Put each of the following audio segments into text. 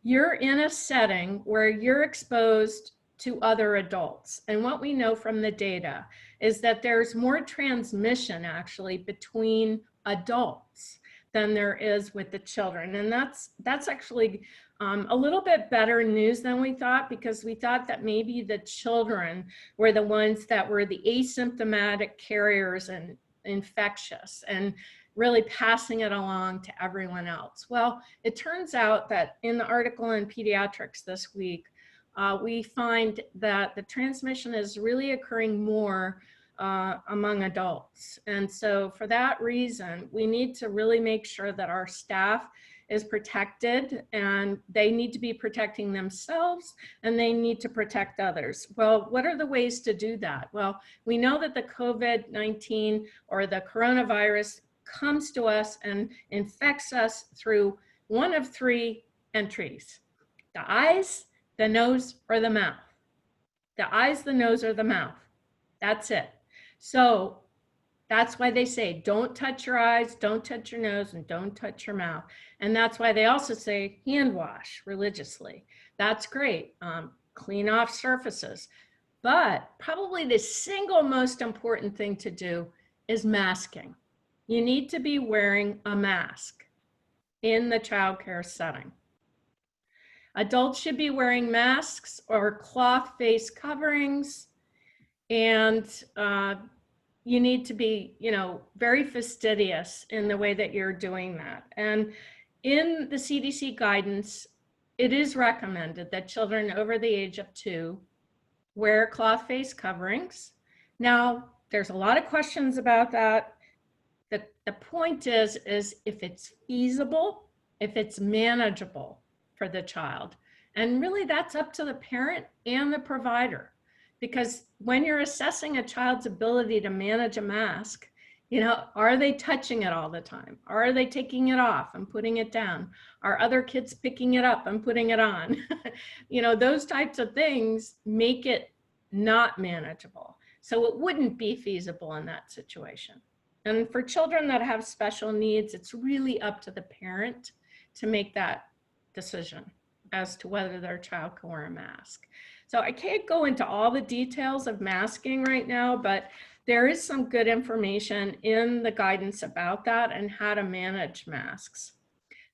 you're in a setting where you're exposed to other adults. And what we know from the data is that there's more transmission actually between adults than there is with the children. And that's actually a little bit better news than we thought, because we thought that maybe the children were the ones that were the asymptomatic carriers and infectious and really passing it along to everyone else. Well, it turns out that in the article in Pediatrics this week, we find that the transmission is really occurring more among adults. And so for that reason, we need to really make sure that our staff is protected, and they need to be protecting themselves and they need to protect others. Well, what are the ways to do that? Well, we know that the COVID-19 or the coronavirus comes to us and infects us through one of three entries: the eyes, the nose, or the mouth. The eyes, the nose, or the mouth. That's it. So that's why they say, don't touch your eyes, don't touch your nose, and don't touch your mouth. And that's why they also say hand wash religiously. That's great. Clean off surfaces. But probably the single most important thing to do is masking. You need to be wearing a mask in the childcare setting. Adults should be wearing masks or cloth face coverings, and you need to be, very fastidious in the way that you're doing that. And in the CDC guidance, it is recommended that children over the age of 2 wear cloth face coverings. Now, there's a lot of questions about that. The point is if it's feasible, if it's manageable for the child. And really that's up to the parent and the provider. Because when you're assessing a child's ability to manage a mask, are they touching it all the time? Are they taking it off and putting it down? Are other kids picking it up and putting it on? Those types of things make it not manageable. So it wouldn't be feasible in that situation. And for children that have special needs, it's really up to the parent to make that decision as to whether their child can wear a mask. So I can't go into all the details of masking right now, but there is some good information in the guidance about that and how to manage masks.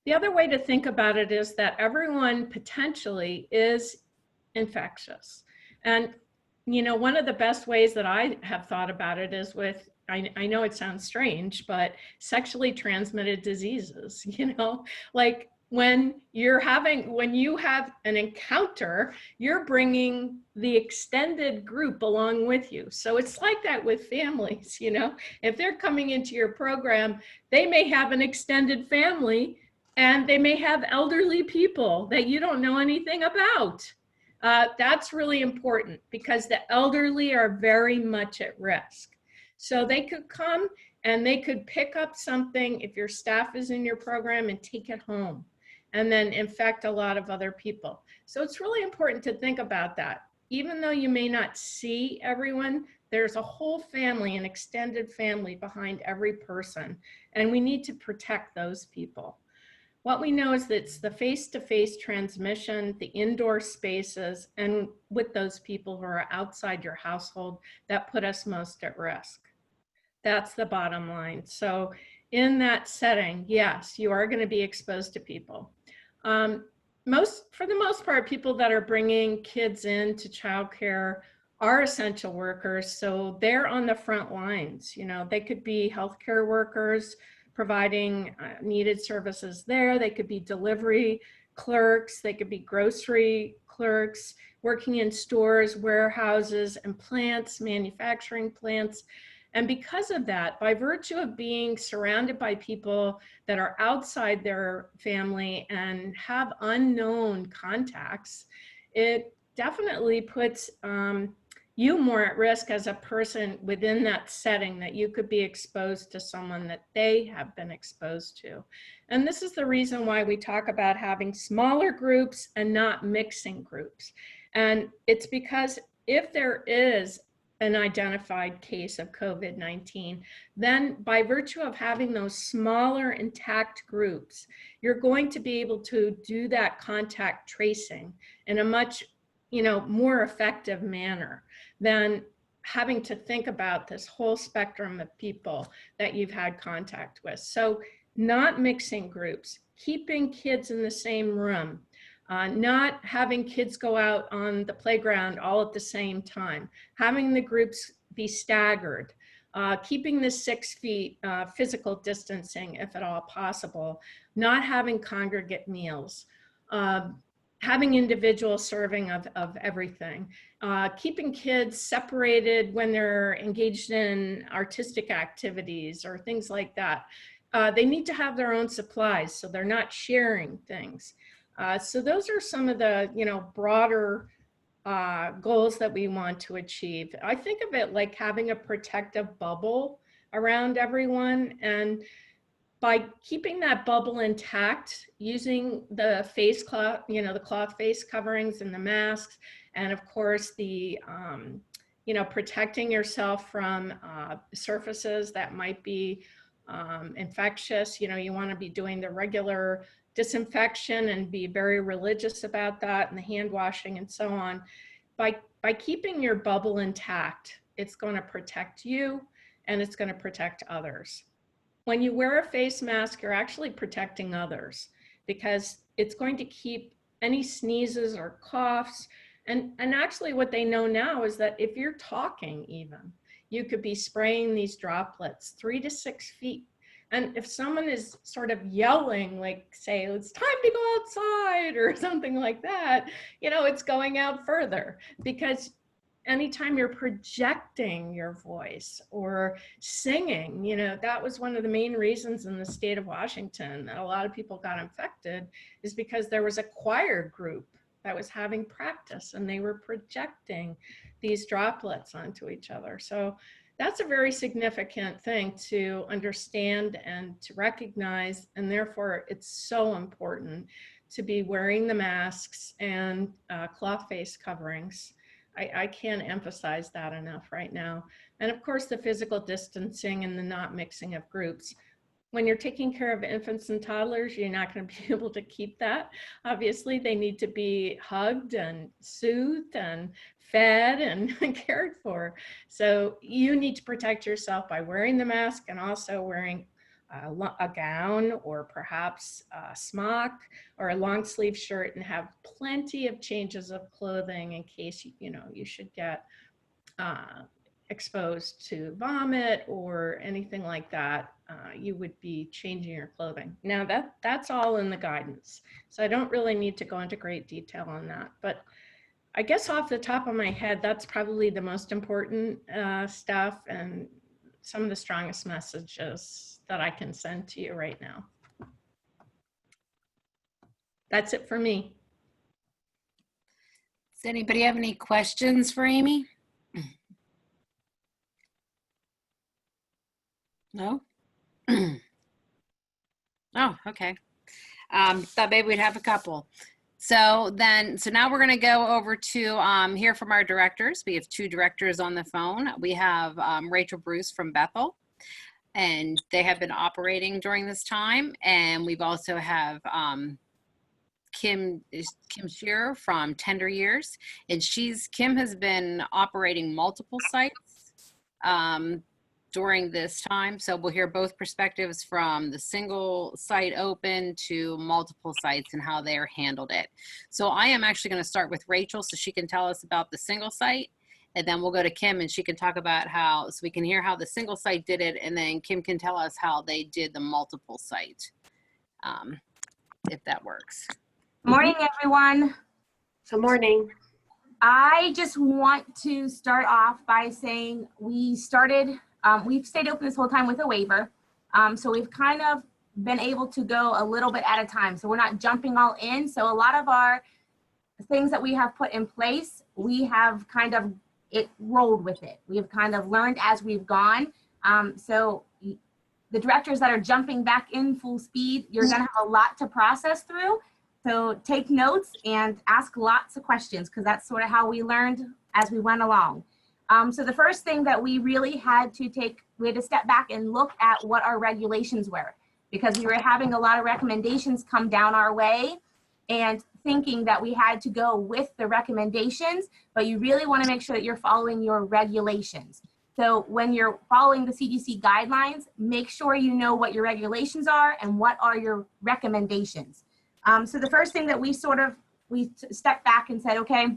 The other way to think about it is that everyone potentially is infectious. And, one of the best ways that I have thought about it is with, I know it sounds strange, but sexually transmitted diseases, like when you have an encounter, you're bringing the extended group along with you. So it's like that with families, if they're coming into your program, they may have an extended family and they may have elderly people that you don't know anything about. That's really important because the elderly are very much at risk. So they could come and they could pick up something if your staff is in your program and take it home and then infect a lot of other people. So it's really important to think about that. Even though you may not see everyone, there's a whole family, an extended family behind every person, and we need to protect those people. What we know is that it's the face-to-face transmission, the indoor spaces, and with those people who are outside your household that put us most at risk. That's the bottom line. So in that setting, yes, you are going to be exposed to people. For the most part, people that are bringing kids into childcare are essential workers. So they're on the front lines. They could be healthcare workers providing needed services there. They could be delivery clerks. They could be grocery clerks working in stores, warehouses, and plants, manufacturing plants. And because of that, by virtue of being surrounded by people that are outside their family and have unknown contacts, it definitely puts you more at risk as a person within that setting, that you could be exposed to someone that they have been exposed to. And this is the reason why we talk about having smaller groups and not mixing groups. And it's because if there is an identified case of COVID-19, then by virtue of having those smaller intact groups, you're going to be able to do that contact tracing in a much, more effective manner than having to think about this whole spectrum of people that you've had contact with. So not mixing groups, keeping kids in the same room, not having kids go out on the playground all at the same time, having the groups be staggered, keeping the 6 feet physical distancing if at all possible, not having congregate meals, having individual serving of everything, keeping kids separated when they're engaged in artistic activities or things like that. They need to have their own supplies so they're not sharing things. So those are some of the, broader goals that we want to achieve. I think of it like having a protective bubble around everyone, and by keeping that bubble intact, using the face cloth, the cloth face coverings and the masks, and of course the, protecting yourself from surfaces that might be infectious. You want to be doing the regular disinfection and be very religious about that, and the hand washing and so on. By keeping your bubble intact, it's going to protect you and it's going to protect others. When you wear a face mask, you're actually protecting others because it's going to keep any sneezes or coughs. And actually what they know now is that if you're talking even, you could be spraying these droplets 3 to 6 feet. And if someone is sort of yelling, like say, it's time to go outside or something like that, it's going out further, because anytime you're projecting your voice or singing, that was one of the main reasons in the state of Washington that a lot of people got infected, is because there was a choir group that was having practice and they were projecting these droplets onto each other. So that's a very significant thing to understand and to recognize, and therefore it's so important to be wearing the masks and cloth face coverings. I can't emphasize that enough right now. And of course, the physical distancing and the not mixing of groups. When you're taking care of infants and toddlers, you're not going to be able to keep that. Obviously, they need to be hugged and soothed and fed and cared for. So you need to protect yourself by wearing the mask and also wearing a gown or perhaps a smock or a long sleeve shirt, and have plenty of changes of clothing in case you should get exposed to vomit or anything like that. You would be changing your clothing. Now that's all in the guidance, so I don't really need to go into great detail on that, but I guess off the top of my head, that's probably the most important stuff and some of the strongest messages that I can send to you right now. That's it for me. Does anybody have any questions for Amy? No? Oh, okay. Thought maybe we'd have a couple. So now we're going to go over to hear from our directors. We have 2 directors on the phone. We have Rachel Bruce from Bethel, and they have been operating during this time. And we've also have Kim Shearer from Tender Years, and Kim has been operating multiple sites during this time. So we'll hear both perspectives, from the single site open to multiple sites and how they're handled it. So I am actually going to start with Rachel so she can tell us about the single site, and then we'll go to Kim and she can talk about so we can hear how the single site did it, and then Kim can tell us how they did the multiple site, if that works. Morning, everyone. Good morning. I just want to start off by saying we've stayed open this whole time with a waiver. So we've kind of been able to go a little bit at a time. So we're not jumping all in. So a lot of our things that we have put in place, we have kind of rolled with it. We have kind of learned as we've gone. So the directors that are jumping back in full speed, you're gonna have a lot to process through. So take notes and ask lots of questions, because that's sort of how we learned as we went along. So the first thing that we really had to step back and look at what our regulations were, because we were having a lot of recommendations come down our way and thinking that we had to go with the recommendations, but you really want to make sure that you're following your regulations. So when you're following the CDC guidelines, make sure you know what your regulations are and what are your recommendations. So the first thing that we stepped back and said, okay,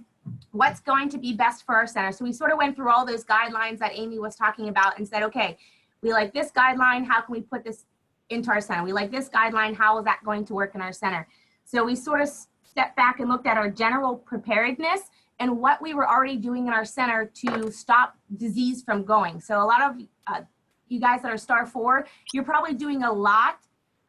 what's going to be best for our center? So we sort of went through all those guidelines that Amy was talking about and said, okay, we like this guideline, how can we put this into our center? We like this guideline, how is that going to work in our center? So we sort of stepped back and looked at our general preparedness and what we were already doing in our center to stop disease from going. So a lot of you guys that are star 4, you're probably doing a lot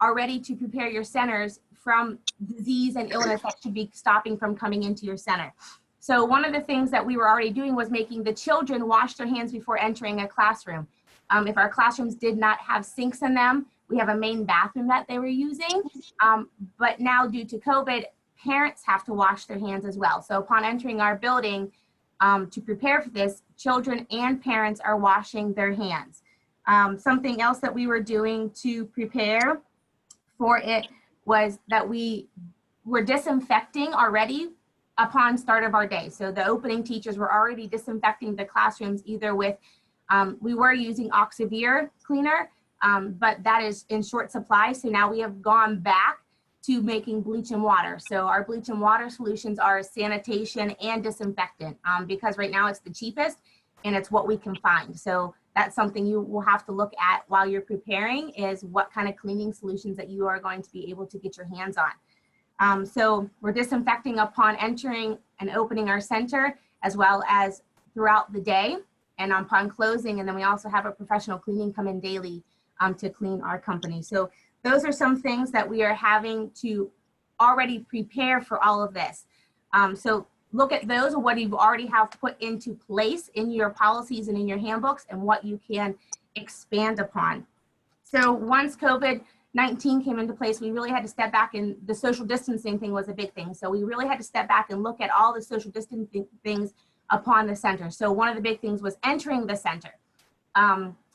already to prepare your centers from disease and illness that should be stopping from coming into your center. So one of the things that we were already doing was making the children wash their hands before entering a classroom. If our classrooms did not have sinks in them, we have a main bathroom that they were using. But now due to COVID, parents have to wash their hands as well. So upon entering our building, to prepare for this, children and parents are washing their hands. Something else that we were doing to prepare for it was that we were disinfecting already upon start of our day. So the opening teachers were already disinfecting the classrooms either with, we were using Oxivir cleaner, but that is in short supply. So now we have gone back to making bleach and water. So our bleach and water solutions are sanitation and disinfectant because right now it's the cheapest and it's what we can find. So that's something you will have to look at while you're preparing, is what kind of cleaning solutions that you are going to be able to get your hands on. So we're disinfecting upon entering and opening our center, as well as throughout the day and upon closing. And then we also have a professional cleaning come in daily to clean our company. So those are some things that we are having to already prepare for all of this. So look at those, what you already have put into place in your policies and in your handbooks, and what you can expand upon. So once COVID-19 came into place, we really had to step back, and the social distancing thing was a big thing. So we really had to step back and look at all the social distancing things upon the center. So one of the big things was entering the center.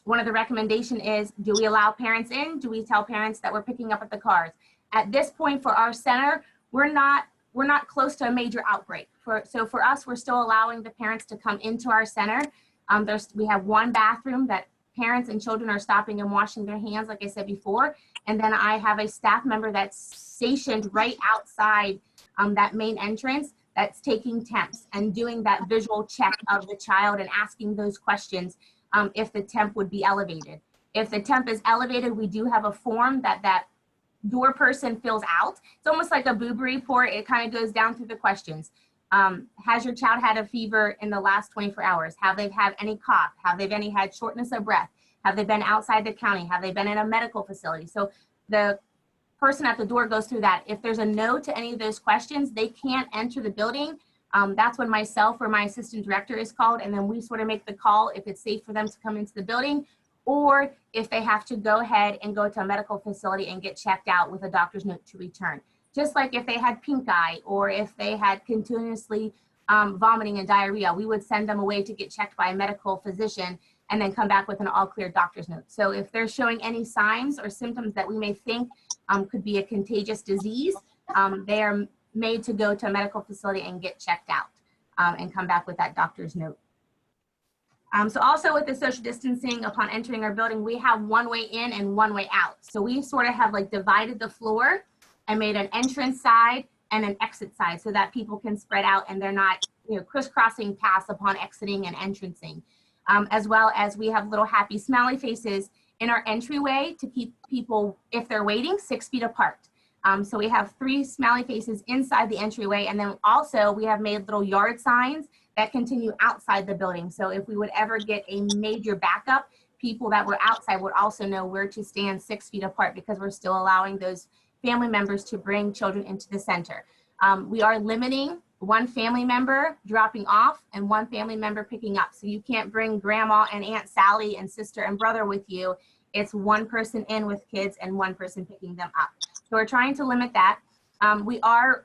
One of the recommendation is, do we allow parents in? Do we tell parents that we're picking up at the cars? At this point for our center, we're not close to a major outbreak. So for us, we're still allowing the parents to come into our center. We have one bathroom that parents and children are stopping and washing their hands, like I said before. And then I have a staff member that's stationed right outside that main entrance that's taking temps and doing that visual check of the child and asking those questions if the temp would be elevated. If the temp is elevated, we do have a form that door person fills out. It's almost like a boob report. It kind of goes down through the questions. Has your child had a fever in the last 24 hours? Have they had any cough? Have they had shortness of breath? Have they been outside the county? Have they been in a medical facility? So the person at the door goes through that. If there's a no to any of those questions, they can't enter the building. That's when myself or my assistant director is called, and then we sort of make the call if it's safe for them to come into the building, or if they have to go ahead and go to a medical facility and get checked out with a doctor's note to return. Just like if they had pink eye or if they had continuously vomiting and diarrhea, we would send them away to get checked by a medical physician and then come back with an all clear doctor's note. So if they're showing any signs or symptoms that we may think could be a contagious disease, they are made to go to a medical facility and get checked out and come back with that doctor's note. So also with the social distancing, upon entering our building, we have one way in and one way out. So we sort of have like divided the floor and made an entrance side and an exit side so that people can spread out and they're not, crisscrossing paths upon exiting and entrancing. As well as we have little happy smiley faces in our entryway to keep people, if they're waiting, 6 feet apart. So we have 3 smiley faces inside the entryway, and then also we have made little yard signs that continue outside the building. So if we would ever get a major backup, people that were outside would also know where to stand 6 feet apart, because we're still allowing those family members to bring children into the center. We are limiting 1 family member dropping off and 1 family member picking up. So you can't bring grandma and Aunt Sally and sister and brother with you. It's 1 person in with kids and 1 person picking them up. So we're trying to limit that. We are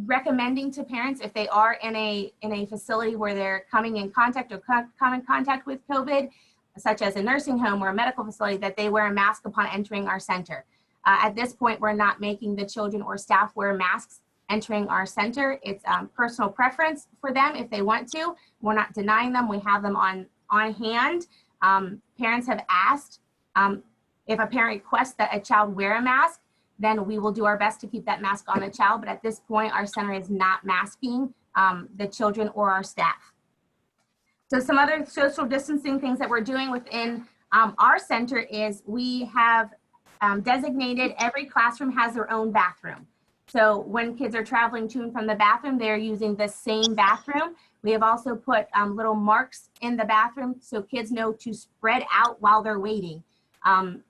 recommending to parents, if they are in a facility where they're coming in contact or come in contact with COVID, such as a nursing home or a medical facility, that they wear a mask upon entering our center. At this point, we're not making the children or staff wear masks entering our center. It's personal preference for them if they want to. We're not denying them. We have them on hand. Parents have asked if a parent requests that a child wear a mask, then we will do our best to keep that mask on the child. But at this point, our center is not masking the children or our staff. So some other social distancing things that we're doing within our center is we have designated every classroom has their own bathroom. So when kids are traveling to and from the bathroom, they're using the same bathroom. We have also put little marks in the bathroom so kids know to spread out while they're waiting.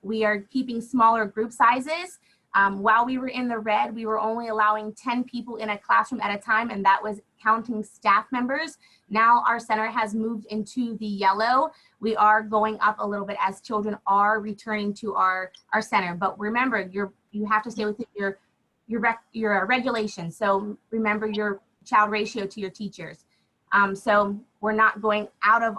We are keeping smaller group sizes. While we were in the red, we were only allowing 10 people in a classroom at a time, and that was counting staff members. Now our center has moved into the yellow. We are going up a little bit as children are returning to our center. But remember, you have to stay within your regulations. So remember your child ratio to your teachers. So we're not going out of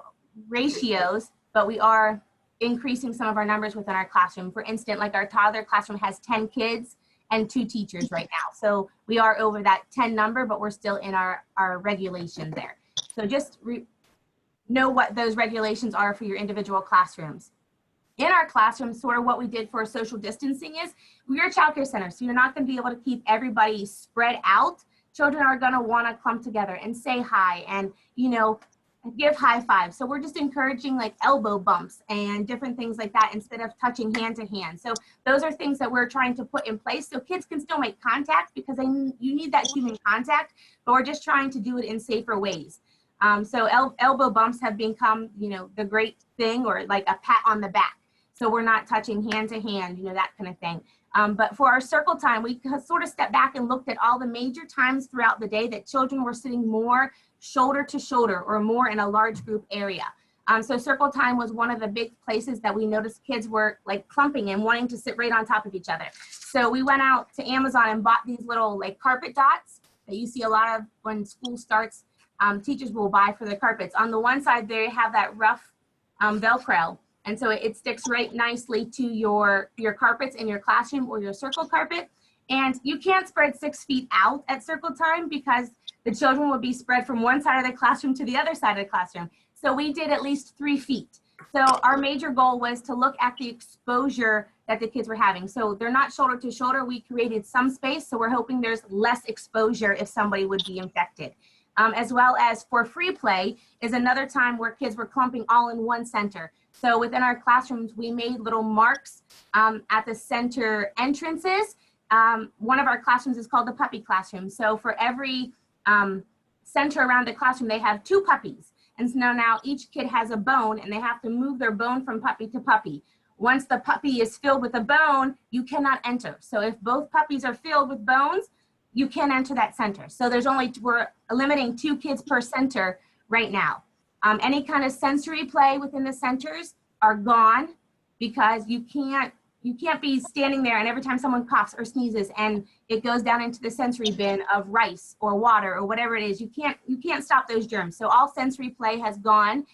ratios, but we are increasing some of our numbers within our classroom. For instance, like our toddler classroom has 10 kids and 2 teachers right now. So we are over that 10 number, but we're still in our regulations there. So just know what those regulations are for your individual classrooms. In our classrooms, sort of what we did for social distancing is we are a childcare center, so you're not going to be able to keep everybody spread out. Children are going to want to clump together and say hi and, you know, give high fives. So we're just encouraging like elbow bumps and different things like that instead of touching hand to hand. So those are things that we're trying to put in place so kids can still make contact because you need that human contact, but we're just trying to do it in safer ways. So elbow bumps have become, you know, the great thing, or like a pat on the back. So we're not touching hand to hand, you know, that kind of thing. But for our circle time, we sort of stepped back and looked at all the major times throughout the day that children were sitting more shoulder to shoulder or more in a large group area. So circle time was one of the big places that we noticed kids were like clumping and wanting to sit right on top of each other. So we went out to Amazon and bought these little like carpet dots that you see a lot of when school starts. Teachers will buy for their carpets. On the one side, they have that rough Velcro. And so it sticks right nicely to your carpets in your classroom or your circle carpet. And you can't spread 6 feet out at circle time because the children will be spread from one side of the classroom to the other side of the classroom. So we did at least 3 feet. So our major goal was to look at the exposure that the kids were having. So they're not shoulder to shoulder. We created some space. So we're hoping there's less exposure if somebody would be infected. As well as for free play is another time where kids were clumping all in one center. So within our classrooms, we made little marks at the center entrances. One of our classrooms is called the puppy classroom. So for every center around the classroom, they have 2 puppies. And so now each kid has a bone and they have to move their bone from puppy to puppy. Once the puppy is filled with a bone, you cannot enter. So if both puppies are filled with bones, you can enter that center. So we're limiting 2 kids per center right now. Any kind of sensory play within the centers are gone because you can't be standing there and every time someone coughs or sneezes and it goes down into the sensory bin of rice or water or whatever it is, you can't stop those germs. So all sensory play has gone.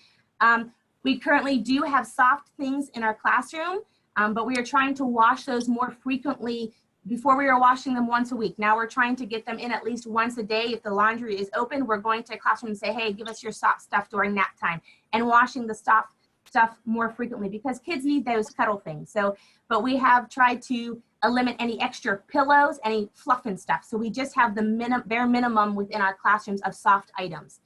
We currently do have soft things in our classroom, but we are trying to wash those more frequently. Before we were washing them once a week. Now we're trying to get them in at least once a day. If the laundry is open, we're going to a classroom and say, hey, give us your soft stuff during nap time, and washing the soft stuff more frequently because kids need those cuddle things. So, but we have tried to eliminate any extra pillows, any fluff and stuff. So we just have the bare minimum within our classrooms of soft items.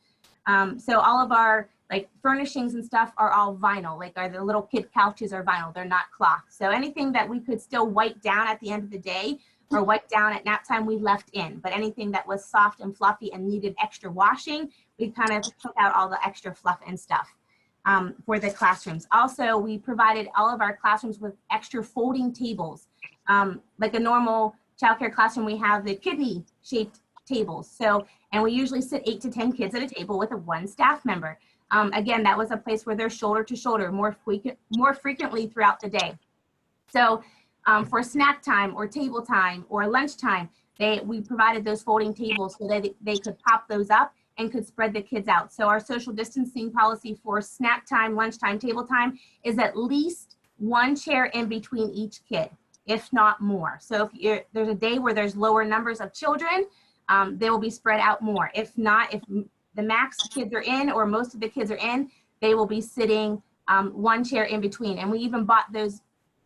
So all of our like furnishings and stuff are all vinyl, like the little kid couches are vinyl, they're not cloth. So anything that we could still wipe down at the end of the day or wipe down at nap time, we left in. But anything that was soft and fluffy and needed extra washing, we kind of took out all the extra fluff and stuff for the classrooms. Also, we provided all of our classrooms with extra folding tables. Like a normal childcare classroom, we have the kidney shaped tables. So, and we usually sit 8 to 10 kids at a table with 1 staff member. Again, that was a place where they're shoulder to shoulder more frequently throughout the day. So for snack time or table time or lunchtime, we provided those folding tables so that they could pop those up and could spread the kids out. So our social distancing policy for snack time, lunchtime, table time is at least one chair in between each kid, if not more. So if there's a day where there's lower numbers of children, they will be spread out more. If not, if the max kids are in or most of the kids are in, they will be sitting one chair in between. And we even bought those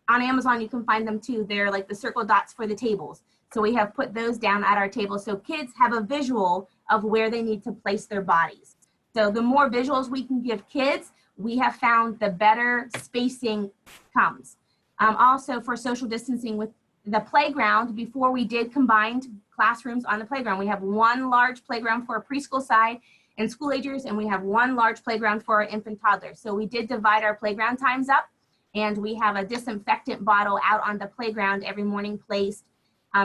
on Amazon. You can find them too. They're like the circle dots for the tables. So we have put those down at our table so kids have a visual of where they need to place their bodies. So the more visuals we can give kids, we have found the better spacing comes. Also for social distancing with the playground, before we did combined classrooms on the playground, we have one large playground for a preschool side and school agers, and we have one large playground for our infant toddlers. So we did divide our playground times up, and we have a disinfectant bottle out on the playground every morning placed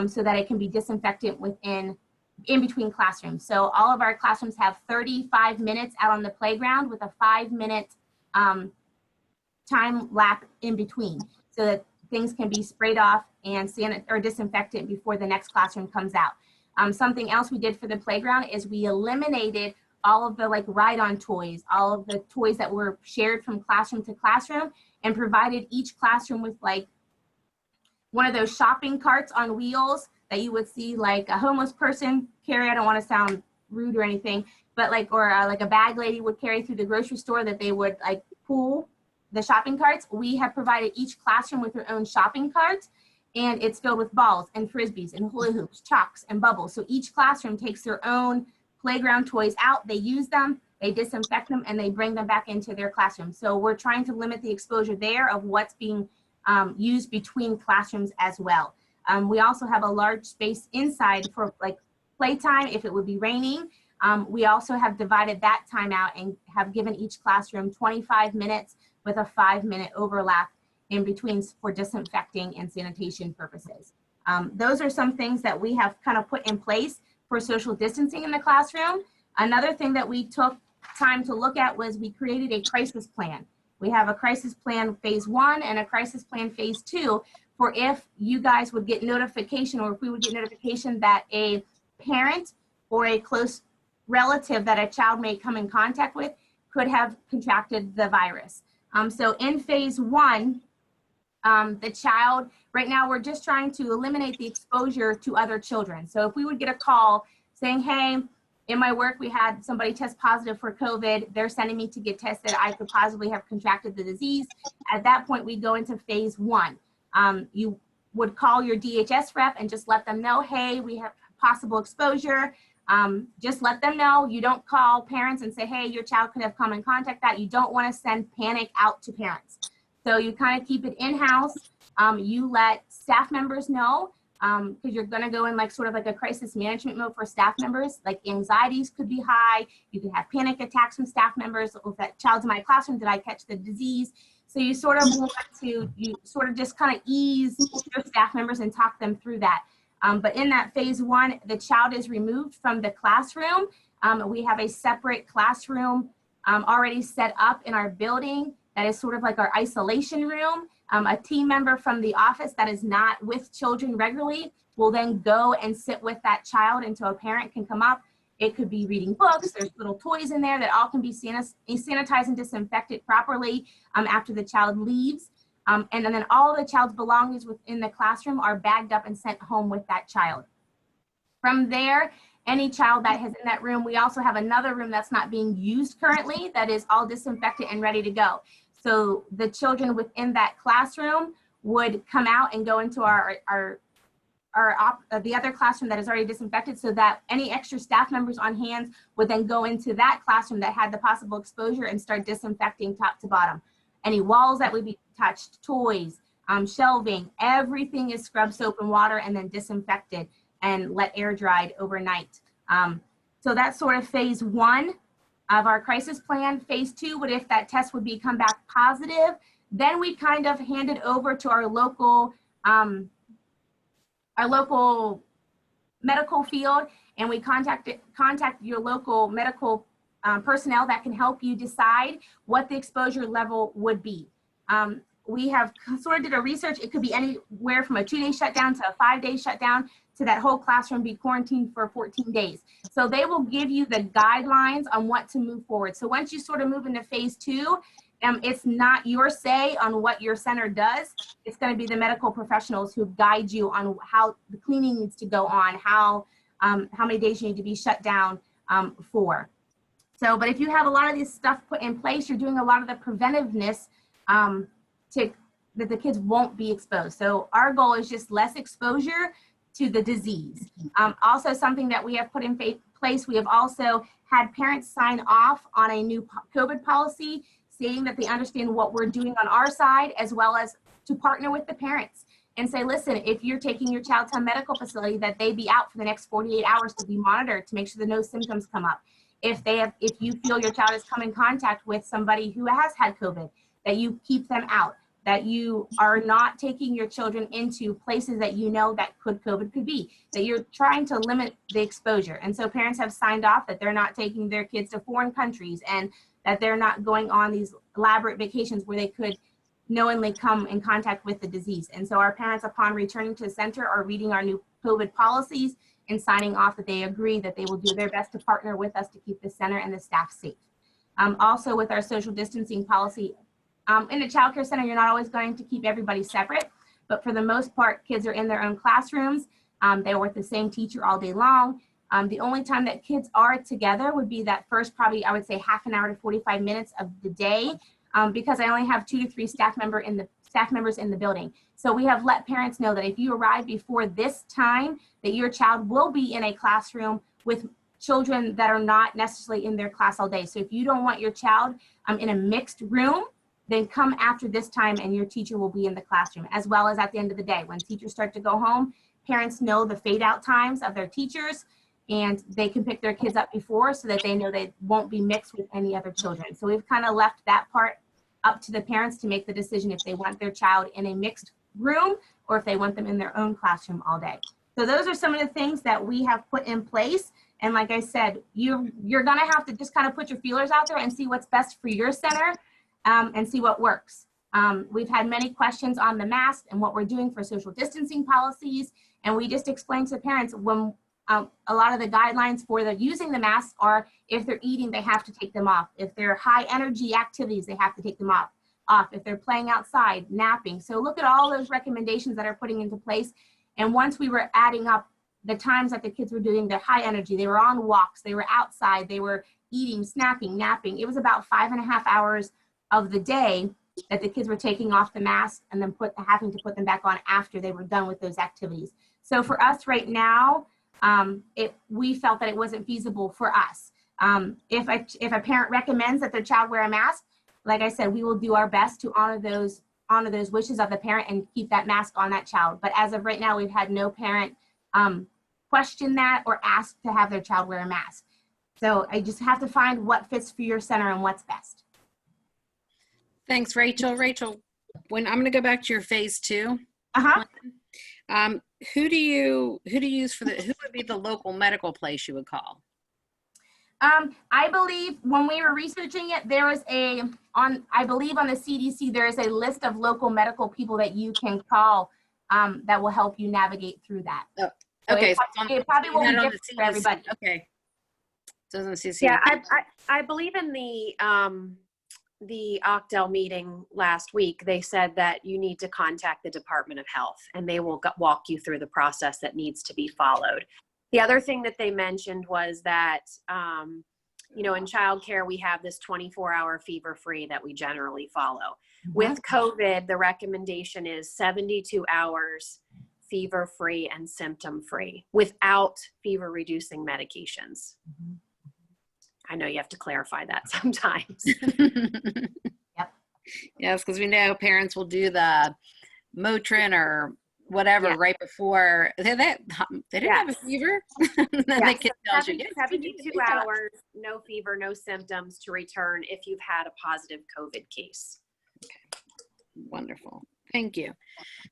so that it can be disinfectant in between classrooms. So all of our classrooms have 35 minutes out on the playground with a 5-minute time lap in between, so that things can be sprayed off and disinfectant before the next classroom comes out. Something else we did for the playground is we eliminated all of the like ride-on toys, all of the toys that were shared from classroom to classroom, and provided each classroom with like one of those shopping carts on wheels that you would see like a homeless person carry. I don't want to sound rude or anything, but like, or like a bag lady would carry through the grocery store, that they would like pull the shopping carts. We have provided each classroom with their own shopping cart, and it's filled with balls and frisbees and hula hoops, chalks and bubbles. So each classroom takes their own playground toys out, they use them, they disinfect them, and they bring them back into their classroom. So we're trying to limit the exposure there of what's being used between classrooms as well. We also have a large space inside for like playtime if it would be raining. We also have divided that time out and have given each classroom 25 minutes with a 5-minute overlap in between for disinfecting and sanitation purposes. Those are some things that we have kind of put in place for social distancing in the classroom. Another thing that we took time to look at was we created a crisis plan. We have a crisis plan phase 1 and a crisis plan phase 2 for if you guys would get notification, or if we would get notification that a parent or a close relative that a child may come in contact with could have contracted the virus. So in phase 1, the child, right now we're just trying to eliminate the exposure to other children. So if we would get a call saying, hey, in my work, we had somebody test positive for COVID. They're sending me to get tested. I could possibly have contracted the disease. At that point, we go into phase 1. You would call your DHS rep and just let them know, hey, we have possible exposure. Just let them know. You don't call parents and say, hey, your child could have come in contact that. You don't want to send panic out to parents. So you kind of keep it in-house. You let staff members know, because you're going to go in like sort of like a crisis management mode for staff members. Like anxieties could be high. You could have panic attacks from staff members. If that child's in my classroom, did I catch the disease? So you sort of want to, just kind of ease your staff members and talk them through that. But in that phase 1, the child is removed from the classroom. We have a separate classroom already set up in our building that is sort of like our isolation room. A team member from the office that is not with children regularly will then go and sit with that child until a parent can come up. It could be reading books. There's little toys in there that all can be sanitized and disinfected properly after the child leaves. And then all the child's belongings within the classroom are bagged up and sent home with that child. From there, any child that is in that room, we also have another room that's not being used currently that is all disinfected and ready to go. So the children within that classroom would come out and go into the other classroom that is already disinfected, so that any extra staff members on hand would then go into that classroom that had the possible exposure and start disinfecting top to bottom. Any walls that would be touched, toys, shelving, everything is scrubbed soap and water and then disinfected and let air dried overnight. So that's sort of phase 1 of our crisis plan. Phase 2 would, if that test would come back positive, then we kind of hand it over to our local medical field, and we contact your local medical personnel that can help you decide what the exposure level would be. We have sort of did a research. It could be anywhere from a 2-day shutdown to a 5-day shutdown to that whole classroom be quarantined for 14 days. So they will give you the guidelines on what to move forward. So once you sort of move into phase 2, it's not your say on what your center does. It's going to be the medical professionals who guide you on how the cleaning needs to go on, how many days you need to be shut down for. So, but if you have a lot of this stuff put in place, you're doing a lot of the preventiveness that the kids won't be exposed. So our goal is just less exposure to the disease. Also, something that we have put in place, we have also had parents sign off on a new COVID policy, saying that they understand what we're doing on our side, as well as to partner with the parents and say, listen, if you're taking your child to a medical facility, that they be out for the next 48 hours to be monitored to make sure that no symptoms come up. If you feel your child has come in contact with somebody who has had COVID, that you keep them out, that you are not taking your children into places that you know that COVID could be, that you're trying to limit the exposure. And so parents have signed off that they're not taking their kids to foreign countries and that they're not going on these elaborate vacations where they could knowingly come in contact with the disease. And so our parents, upon returning to the center, are reading our new COVID policies and signing off that they agree that they will do their best to partner with us to keep the center and the staff safe. Also with our social distancing policy, in a child care center, you're not always going to keep everybody separate, but for the most part, kids are in their own classrooms. They're with the same teacher all day long. The only time that kids are together would be that first, probably, I would say, half an hour to 45 minutes of the day, because I only have 2 to 3 staff members in the building. So we have let parents know that if you arrive before this time, that your child will be in a classroom with children that are not necessarily in their class all day. So if you don't want your child in a mixed room, then come after this time and your teacher will be in the classroom, as well as at the end of the day. When teachers start to go home, parents know the fade out times of their teachers, and they can pick their kids up before so that they know they won't be mixed with any other children. So we've kind of left that part up to the parents to make the decision if they want their child in a mixed room or if they want them in their own classroom all day. So those are some of the things that we have put in place. And like I said, you're gonna have to just kind of put your feelers out there and see what's best for your center, and see what works. We've had many questions on the mask and what we're doing for social distancing policies. And we just explained to parents when a lot of the guidelines for using the mask are if they're eating, they have to take them off. If they're high energy activities, they have to take them off. If they're playing outside, napping. So look at all those recommendations that are putting into place. And once we were adding up the times that the kids were doing their high energy, they were on walks, they were outside, they were eating, snacking, napping. It was about 5.5 hours of the day that the kids were taking off the mask and then having to put them back on after they were done with those activities. So for us right now, we felt that it wasn't feasible for us. If a parent recommends that their child wear a mask, like I said, we will do our best to honor those wishes of the parent and keep that mask on that child. But as of right now, we've had no parent question that or ask to have their child wear a mask. So I just have to find what fits for your center and what's best. Thanks, Rachel. Rachel, when I'm going to go back to your phase 2. Who do you use who would be the local medical place you would call? I believe when we were researching it, there was I believe on the CDC, there is a list of local medical people that you can call that will help you navigate through that. Oh, okay. So it probably won't be different for everybody. Okay. Doesn't CDC. Yeah, I believe in the Octel meeting last week, they said that you need to contact the Department of Health and they will walk you through the process that needs to be followed. The other thing that they mentioned was that, in childcare, we have this 24-hour fever-free that we generally follow. Mm-hmm. With COVID, the recommendation is 72 hours fever-free and symptom-free without fever-reducing medications. Mm-hmm. I know you have to clarify that sometimes. Yep. Yes, because we know parents will do the Motrin or whatever right before they didn't have a fever. Then the kid tells you, 72 hours, no fever, no symptoms to return if you've had a positive COVID case. Okay. Wonderful. Thank you.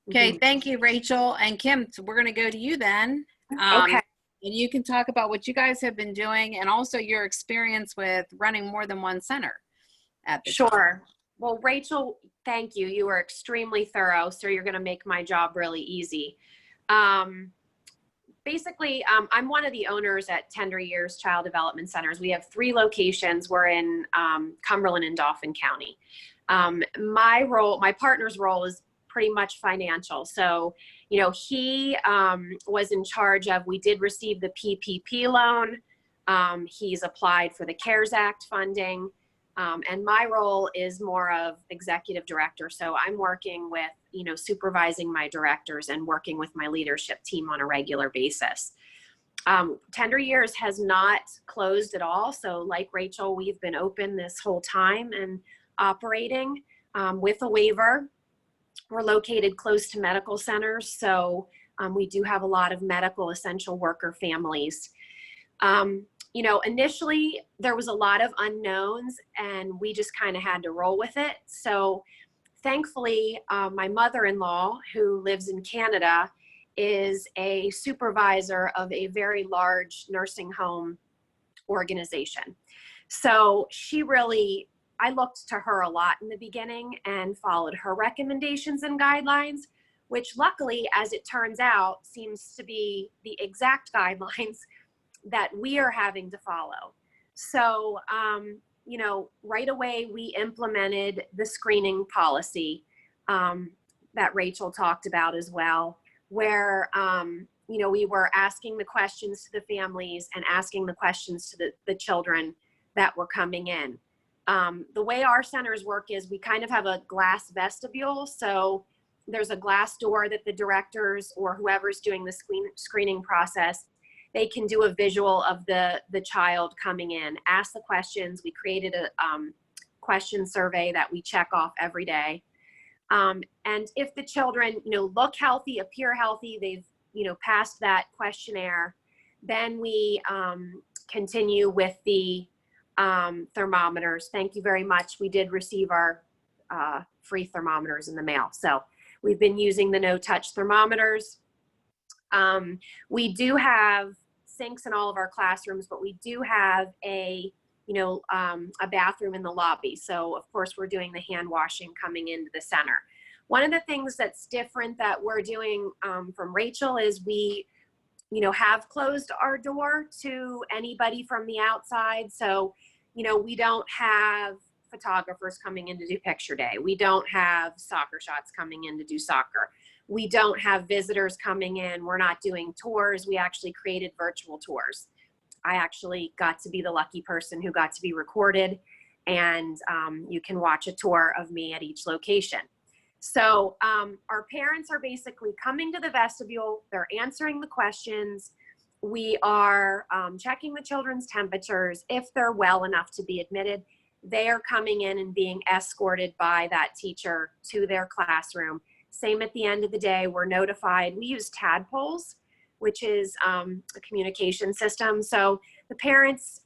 Okay. Mm-hmm. Thank you, Rachel and Kim. So we're going to go to you then. Okay. And you can talk about what you guys have been doing and also your experience with running more than one center at the Sure. Well, Rachel, thank you. You were extremely thorough, so you're going to make my job really easy. basically, I'm one of the owners at Tender Years Child Development Centers. We have 3 locations. We're in Cumberland and Dauphin County. My partner's role is pretty much financial. So, you know, he was in charge of, we did receive the PPP loan. He's applied for the CARES Act funding. And my role is more of executive director. So I'm working with, you know, supervising my directors and working with my leadership team on a regular basis. Tender Years has not closed at all. So like Rachel, we've been open this whole time and operating with a waiver. We're located close to medical centers. So we do have a lot of medical essential worker families. You know, initially there was a lot of unknowns and we just kind of had to roll with it. So thankfully, my mother-in-law, who lives in Canada, is a supervisor of a very large nursing home organization. So she really, I looked to her a lot in the beginning and followed her recommendations and guidelines, which luckily, as it turns out, seems to be the exact guidelines that we are having to follow. So, you know, right away we implemented the screening policy that Rachel talked about as well, where, you know, we were asking the questions to the families and asking the questions to the children that were coming in. The way our centers work is we kind of have a glass vestibule. So there's a glass door that the directors or whoever's doing the screening process, they can do a visual of the child coming in, ask the questions. We created a question survey that we check off every day. And if the children, you know, look healthy, appear healthy, they've, you know, passed that questionnaire, then we continue with the thermometers. Thank you very much. We did receive our free thermometers in the mail. So we've been using the no-touch thermometers. We do have sinks in all of our classrooms, but we do have a bathroom in the lobby. So of course we're doing the hand washing coming into the center. One of the things that's different that we're doing from Rachel is we, you know, have closed our door to anybody from the outside. So, you know, we don't have photographers coming in to do picture day. We don't have soccer shots coming in to do soccer. We don't have visitors coming in. We're not doing tours. We actually created virtual tours. I actually got to be the lucky person who got to be recorded, and you can watch a tour of me at each location. So our parents are basically coming to the vestibule. They're answering the questions. We are checking the children's temperatures. If they're well enough to be admitted, they are coming in and being escorted by that teacher to their classroom. Same at the end of the day, we're notified. We use tadpoles, which is a communication system. So the parents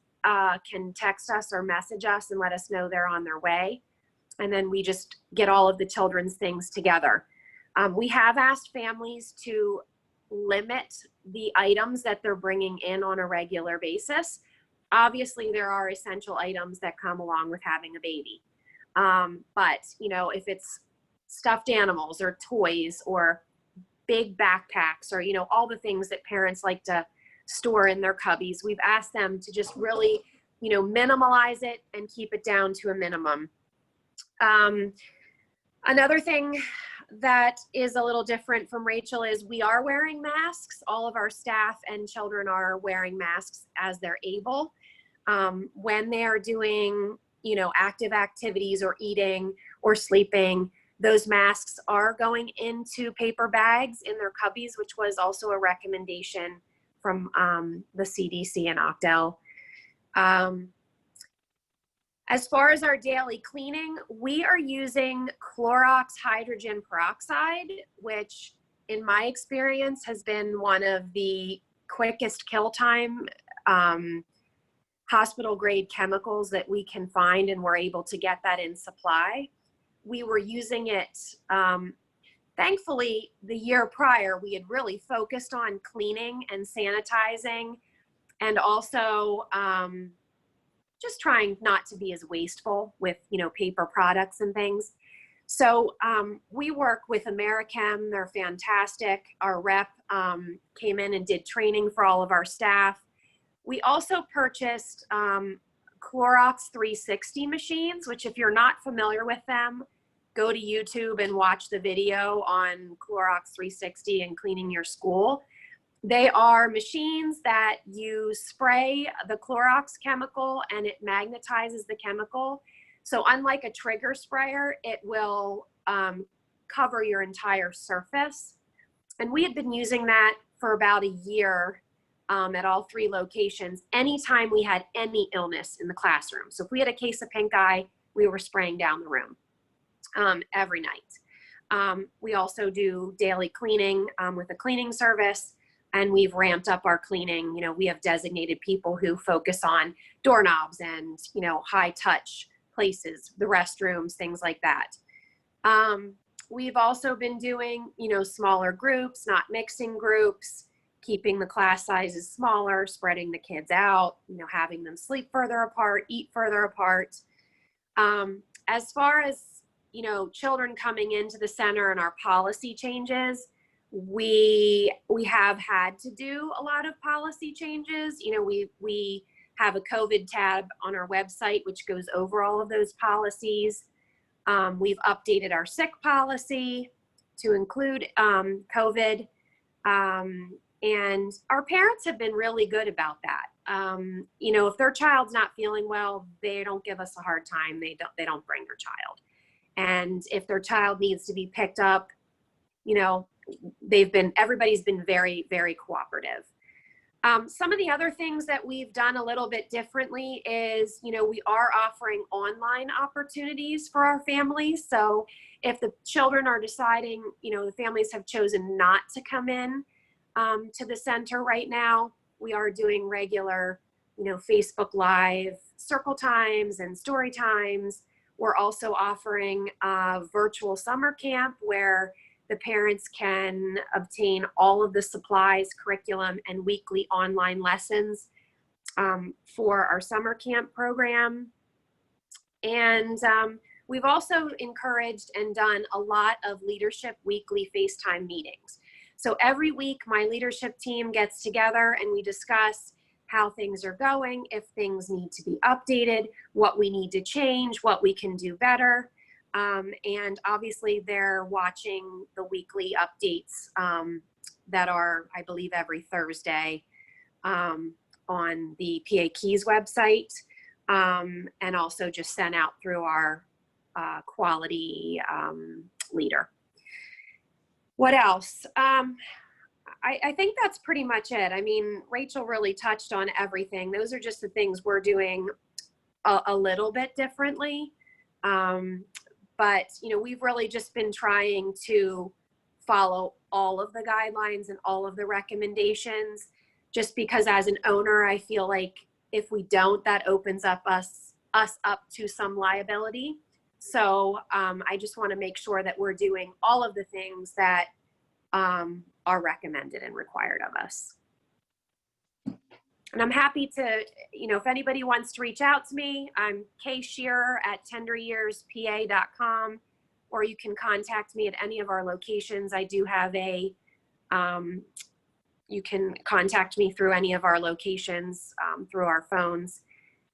can text us or message us and let us know they're on their way. And then we just get all of the children's things together. We have asked families to limit the items that they're bringing in on a regular basis. Obviously, there are essential items that come along with having a baby. But, you know, if it's stuffed animals or toys or big backpacks or, you know, all the things that parents like to store in their cubbies, we've asked them to just really, you know, minimalize it and keep it down to a minimum. Another thing that is a little different from Rachel is we are wearing masks. All of our staff and children are wearing masks as they're able. When they are doing, you know, active activities or eating or sleeping, those masks are going into paper bags in their cubbies, which was also a recommendation from the CDC and Octel. As far as our daily cleaning, we are using Clorox hydrogen peroxide, which in my experience has been one of the quickest kill time hospital grade chemicals that we can find, and we're able to get that in supply. We were using it, thankfully the year prior, we had really focused on cleaning and sanitizing, and also just trying not to be as wasteful with, you know, paper products and things. So we work with Americhem. They're fantastic. Our rep came in and did training for all of our staff. We also purchased Clorox 360 machines, which if you're not familiar with them, go to YouTube and watch the video on Clorox 360 and cleaning your school. They are machines that you spray the Clorox chemical and it magnetizes the chemical. So unlike a trigger sprayer, it will cover your entire surface. And we had been using that for about a year at all 3 locations, anytime we had any illness in the classroom. So if we had a case of pink eye, we were spraying down the room every night. We also do daily cleaning with a cleaning service, and we've ramped up our cleaning. You know, we have designated people who focus on doorknobs and, you know, high touch places, the restrooms, things like that. We've also been doing, you know, smaller groups, not mixing groups, keeping the class sizes smaller, spreading the kids out, you know, having them sleep further apart, eat further apart. As far as, you know, children coming into the center and our policy changes, we have had to do a lot of policy changes. You know, we have a COVID tab on our website, which goes over all of those policies. We've updated our sick policy to include COVID. And our parents have been really good about that. You know, if their child's not feeling well, they don't give us a hard time. They don't bring their child. And if their child needs to be picked up, you know, everybody's been very, very cooperative. Some of the other things that we've done a little bit differently is, you know, we are offering online opportunities for our families. So if the children are deciding, you know, the families have chosen not to come in to the center right now, we are doing regular, you know, Facebook Live circle times and story times. We're also offering a virtual summer camp where the parents can obtain all of the supplies, curriculum, and weekly online lessons for our summer camp program. And we've also encouraged and done a lot of leadership weekly FaceTime meetings. So every week, my leadership team gets together and we discuss how things are going, if things need to be updated, what we need to change, what we can do better. And obviously they're watching the weekly updates that are, I believe, every Thursday on the PA Keys website, and also just sent out through our quality leader. What else? I think that's pretty much it. I mean, Rachel really touched on everything. Those are just the things we're doing a little bit differently. But, you know, we've really just been trying to follow all of the guidelines and all of the recommendations, just because as an owner, I feel like if we don't, that opens up us up to some liability. So I just want to make sure that we're doing all of the things that are recommended and required of us. And I'm happy to, you know, if anybody wants to reach out to me, I'm kshearer@tenderyearspa.com, or you can contact me at any of our locations. I do have you can contact me through any of our locations through our phones,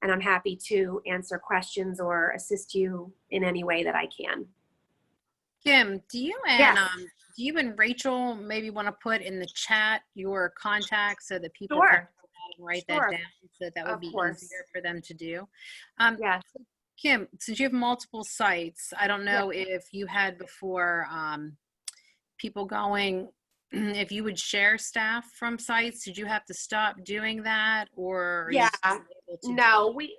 and I'm happy to answer questions or assist you in any way that I can. Kim, do you and Rachel maybe want to put in the chat your contacts so that people can write that down, so that would be easier for them to do? Yes. Kim, since you have multiple sites, I don't know if you had before people going, if you would share staff from sites, did you have to stop doing that, or are you still able to no, we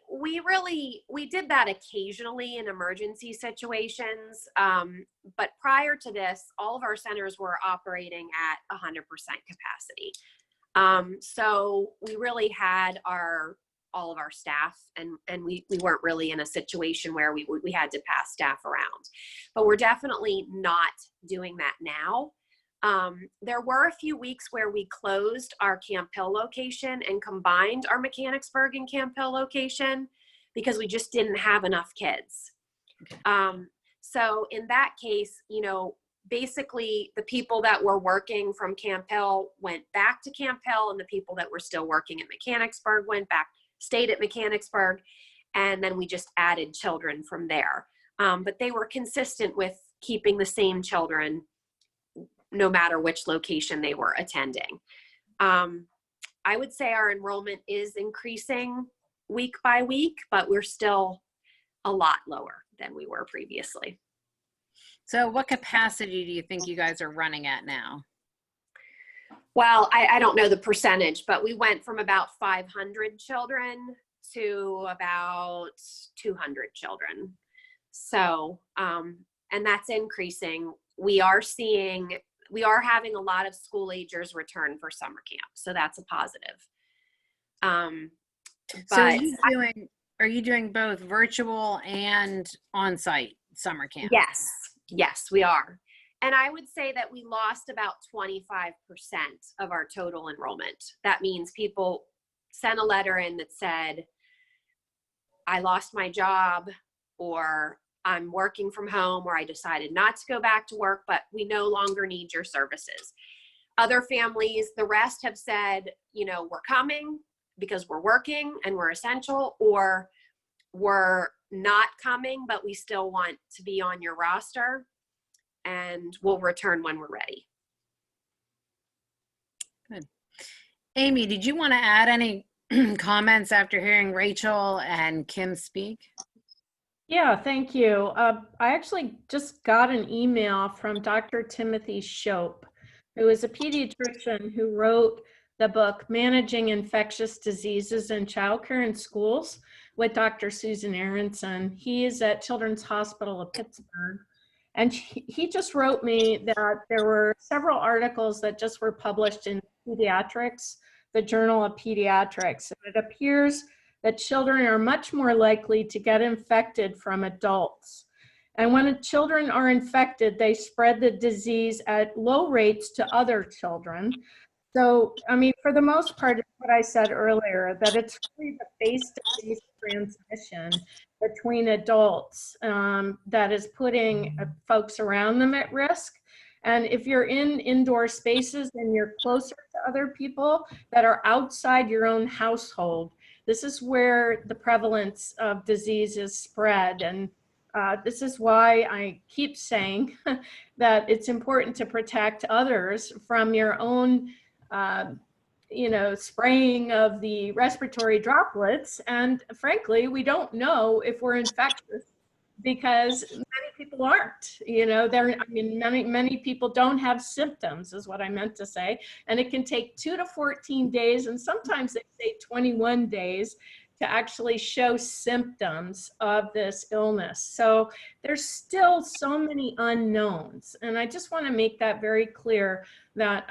did that occasionally in emergency situations. But prior to this, all of our centers were operating at 100% capacity. So we really had all of our staff, and we weren't really in a situation where we had to pass staff around, but we're definitely not doing that now. There were a few weeks where we closed our Camp Hill location and combined our Mechanicsburg and Camp Hill location because we just didn't have enough kids. So in that case, basically the people that were working from Camp Hill went back to Camp Hill, and the people that were still working at Mechanicsburg stayed at Mechanicsburg, and then we just added children from there. But they were consistent with keeping the same children no matter which location they were attending. I would say our enrollment is increasing week by week, but we're still a lot lower than we were previously. So what capacity do you think you guys are running at now? Well, I don't know the percentage, but we went from about 500 children to about 200 children. So, and that's increasing. We are having a lot of school agers return for summer camp. So that's a positive. So are you doing both virtual and on-site summer camp? Yes, we are. And I would say that we lost about 25% of our total enrollment. That means people sent a letter in that said, I lost my job, or I'm working from home, or I decided not to go back to work, but we no longer need your services. Other families, the rest have said, we're coming because we're working and we're essential, or we're not coming, but we still want to be on your roster, and we'll return when we're ready. Good. Amy, did you want to add any comments after hearing Rachel and Kim speak? Yeah, thank you. I actually just got an email from Dr. Timothy Shope, who is a pediatrician who wrote the book Managing Infectious Diseases in Childcare in Schools with Dr. Susan Aronson. He is at Children's Hospital of Pittsburgh. And he just wrote me that there were several articles that just were published in Pediatrics, the Journal of Pediatrics. And it appears that children are much more likely to get infected from adults. And when children are infected, they spread the disease at low rates to other children. So, I mean, for the most part, it's what I said earlier, that it's really the face-to-face transmission between adults that is putting folks around them at risk. And if you're in indoor spaces and you're closer to other people that are outside your own household, this is where the prevalence of disease is spread. And this is why I keep saying that it's important to protect others from your own spraying of the respiratory droplets. And frankly, we don't know if we're infectious because many people aren't, many people don't have symptoms is what I meant to say. And it can take 2 to 14 days, and sometimes they say 21 days to actually show symptoms of this illness. So there's still so many unknowns. And I just want to make that very clear that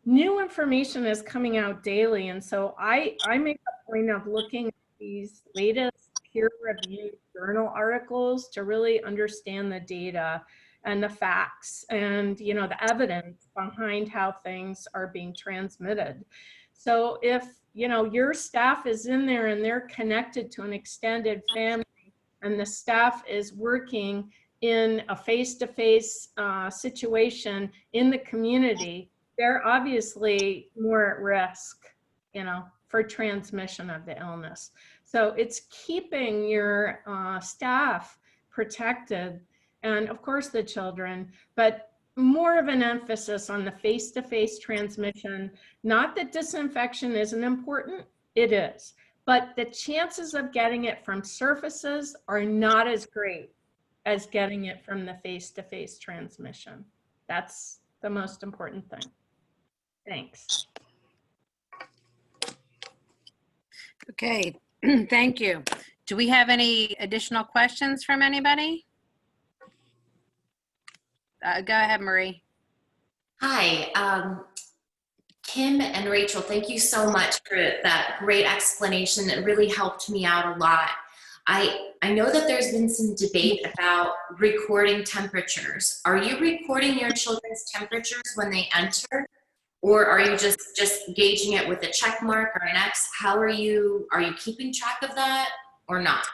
new information is coming out daily. And so I make a point of looking at these latest peer-reviewed journal articles to really understand the data and the facts and, the evidence behind how things are being transmitted. So if, your staff is in there and they're connected to an extended family and the staff is working in a face-to-face situation in the community, they're obviously more at risk, for transmission of the illness. So it's keeping your staff protected, and of course the children, but more of an emphasis on the face-to-face transmission. Not that disinfection isn't important, it is, but the chances of getting it from surfaces are not as great as getting it from the face-to-face transmission. That's the most important thing. Thanks. Okay, thank you. Do we have any additional questions from anybody? Go ahead, Marie. Hi, Kim and Rachel, thank you so much for that great explanation. It really helped me out a lot. I know that there's been some debate about recording temperatures. Are you recording your children's temperatures when they enter? Or are you just gauging it with a check mark or an X? How are you keeping track of that or not?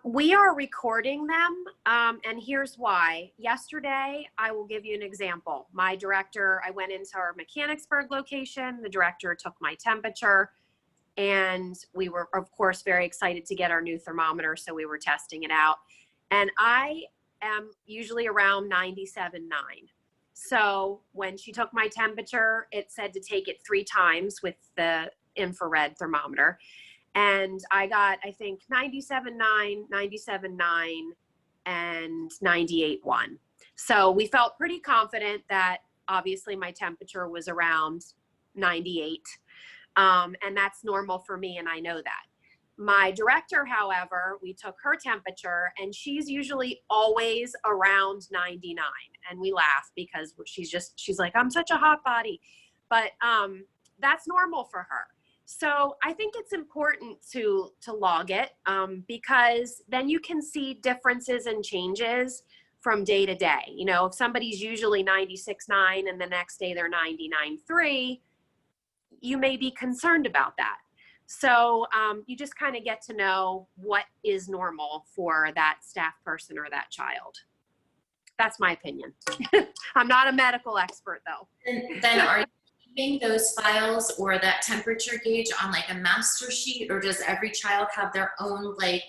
We are recording them, and here's why. Yesterday, I will give you an example. My director, I went into our Mechanicsburg location. The director took my temperature, and we were, of course, very excited to get our new thermometer, so we were testing it out. And I am usually around 97.9. So when she took my temperature, it said to take it 3 times with the infrared thermometer. And I got, I think, 97.9, 97.9, and 98.1. So we felt pretty confident that obviously my temperature was around 98. And that's normal for me, and I know that. My director, however, we took her temperature, and she's usually always around 99. And we laugh because she's like, I'm such a hot body. But that's normal for her. So I think it's important to log it because then you can see differences and changes from day to day. You know, if somebody's usually 96.9 and the next day they're 99.3, you may be concerned about that. So you just kind of get to know what is normal for that staff person or that child. That's my opinion. I'm not a medical expert though. And then are you keeping those files or that temperature gauge on like a master sheet, or does every child have their own like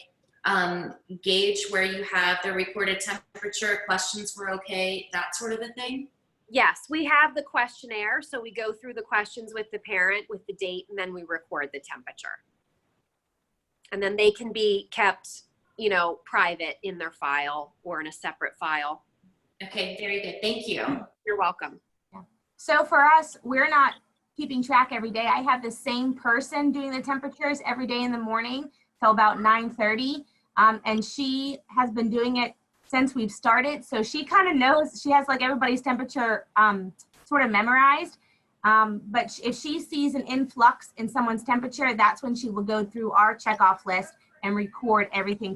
gauge where you have their recorded temperature, questions were okay, that sort of a thing? Yes, we have the questionnaire. So we go through the questions with the parent with the date, and then we record the temperature. And then they can be kept, you know, private in their file or in a separate file. Okay, very good. Thank you. You're welcome. So for us, we're not keeping track every day. I have the same person doing the temperatures every day in the morning till about 9:30. And she has been doing it since we've started. So she kind of knows, she has like everybody's temperature sort of memorized. But if she sees an influx in someone's temperature, that's when she will go through our checkoff list and record everything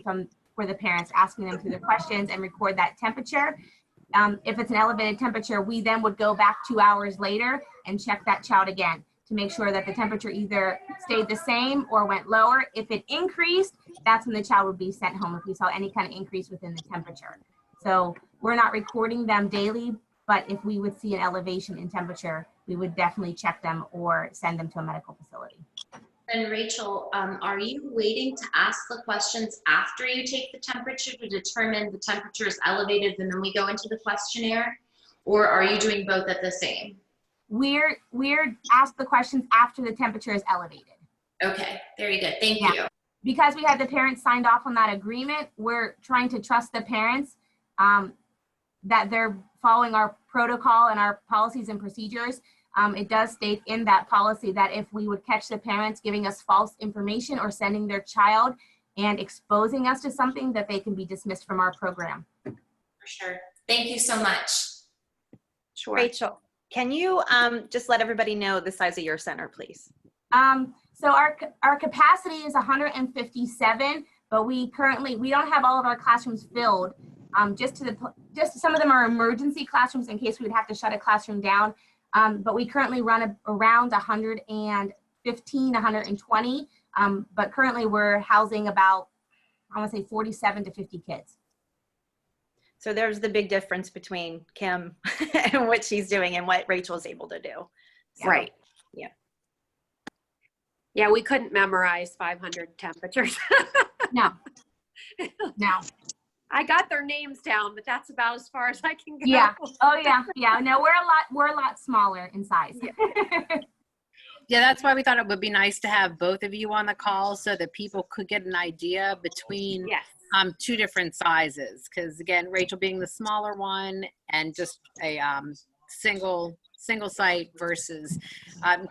for the parents, asking them through the questions and record that temperature. If it's an elevated temperature, we then would go back 2 hours later and check that child again to make sure that the temperature either stayed the same or went lower. If it increased, that's when the child would be sent home if we saw any kind of increase within the temperature. So we're not recording them daily, but if we would see an elevation in temperature, we would definitely check them or send them to a medical facility. And Rachel, are you waiting to ask the questions after you take the temperature to determine the temperature is elevated and then we go into the questionnaire? Or are you doing both at the same? We're asked the questions after the temperature is elevated. Okay, very good. Thank Yeah. you. Because we had the parents signed off on that agreement, we're trying to trust the parents that they're following our protocol and our policies and procedures. It does state in that policy that if we would catch the parents giving us false information or sending their child and exposing us to something, that they can be dismissed from our program. For sure. Thank you so much. Sure. Rachel, can you just let everybody know the size of your center, please? So our capacity is 157, but we don't have all of our classrooms filled. Just some of them are emergency classrooms in case we would have to shut a classroom down. But we currently run around 115, 120. But currently we're housing about, I want to say 47 to 50 kids. So there's the big difference between Kim and what she's doing and what Rachel's able to do. So, Right. Yeah. Yeah, we couldn't memorize 500 temperatures. No. I got their names down, but that's about as far as I can go. Yeah. Oh yeah. Yeah. No, we're a lot smaller in size. Yeah, that's why we thought it would be nice to have both of you on the call so that people could get an idea between Yes. 2 different sizes. Because again, Rachel being the smaller one and just a single site versus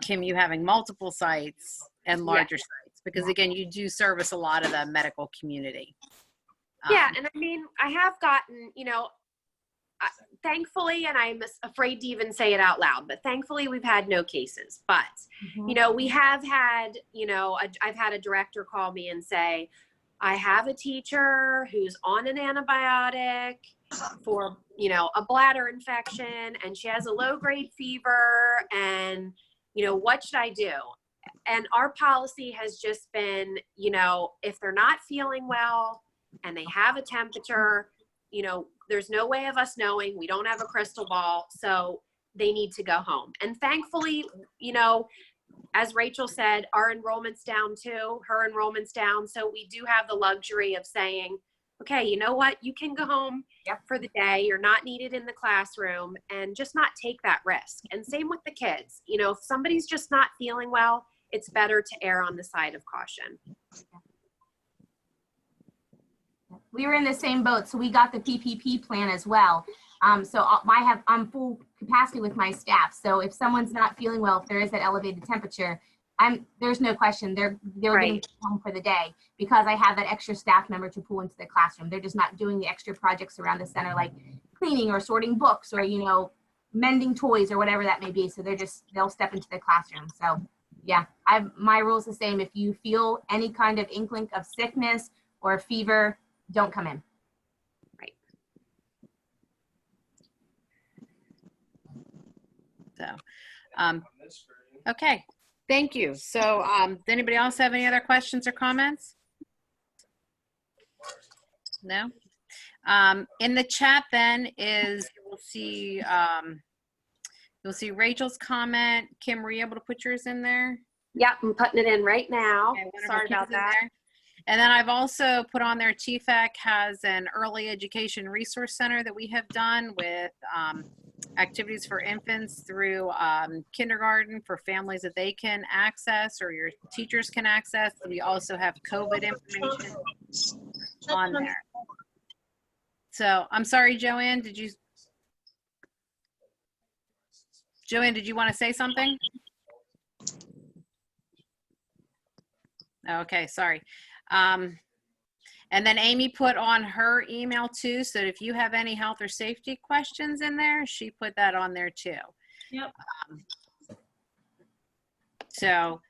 Kim, you having multiple sites and larger sites. Because again, you do service a lot of the medical community. Yeah, and I mean, I have gotten, you know, thankfully, and I'm afraid to even say it out loud, but thankfully we've had no cases. But, you know, we have had, you know, I've had a director call me and say, I have a teacher who's on an antibiotic for, you know, a bladder infection, and she has a low-grade fever, and, you know, what should I do? And our policy has just been, you know, if they're not feeling well and they have a temperature, you know, there's no way of us knowing. We don't have a crystal ball, so they need to go home. And thankfully, you know, as Rachel said, our enrollment's down too, her enrollment's down. So we do have the luxury of saying, okay, you know what? You can go home for the day. You're not needed in the classroom, and just not take that risk. And same with the kids. You know, if somebody's just not feeling well, it's better to err on the side of caution. We were in the same boat, so we got the PPP plan as well. So I'm full capacity with my staff. So if someone's not feeling well, if there is that elevated temperature, there's no question they're going to go home for the day, because I have that extra staff member to pull into the classroom. They're just not doing the extra projects around the center, like cleaning or sorting books or, you know, mending toys or whatever that may be. So they'll step into the classroom. So yeah, my rule's the same. If you feel any kind of inkling of sickness or fever, don't come in. Right. So, okay, thank you. So, does anybody else have any other questions or comments? No? In the chat then you'll see Rachel's comment. Kim, were you able to put yours in there? Yep, I'm putting it in right now. Okay, wonderful. Sorry about Kim's in that. there. And then I've also put on there, TFAC has an early education resource center that we have done with activities for infants through kindergarten for families that they can access or your teachers can access. We also have COVID information on there. So I'm sorry, Joanne, did you want to say something? Okay, sorry. And then Amy put on her email too, so if you have any health or safety questions in there, she put that on there too. Yep. So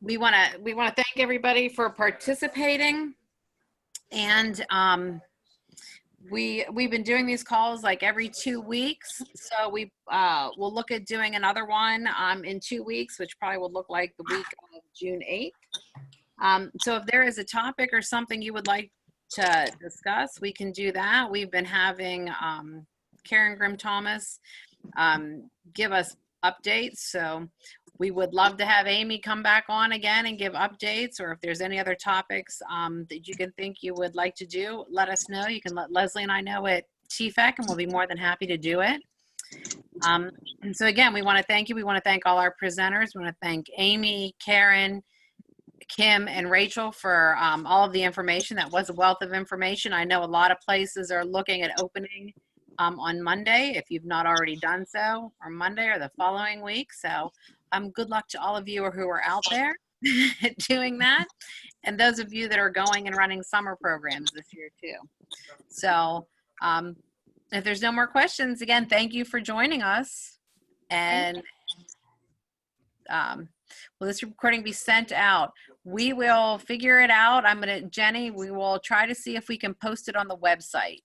we want to thank everybody for participating, and we've been doing these calls like every 2 weeks, so we'll look at doing another one in 2 weeks, which probably will look like the week of June 8th. So if there is a topic or something you would like to discuss, we can do that. We've been having Karen Grimm-Thomas give us updates, so we would love to have Amy come back on again and give updates, or if there's any other topics that you can think you would like to do, let us know. You can let Leslie and I know at TFAC, and we'll be more than happy to do it. And so again, we want to thank you. We want to thank all our presenters. We want to thank Amy, Karen, Kim, and Rachel for all of the information. That was a wealth of information. I know a lot of places are looking at opening on Monday, if you've not already done so, or Monday or the following week. So good luck to all of you who are out there doing that, and those of you that are going and running summer programs this year too. So if there's no more questions, again, thank you for joining us. And will this recording be sent out? We will figure it out. Jenny, we will try to see if we can post it on the website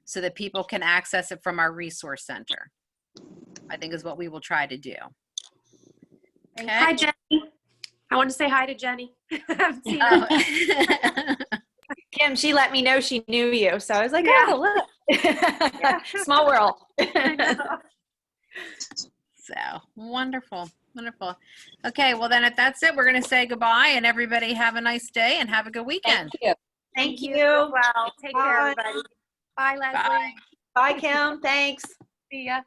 so that people can access it from our resource center, I think is what we will try to do. Okay. Hi, Jenny. I want to say hi to Jenny. I haven't seen her. Kim, she let me know she knew you. So I was like, Yeah. oh, look. Small world. So wonderful. Wonderful. Okay, well then if that's it, we're going to say goodbye, and everybody have a nice day and have a good weekend. Thank you. Thank you. Well, take care, Bye. everybody. Bye, Leslie. Bye. Bye, Kim. Thanks. See ya.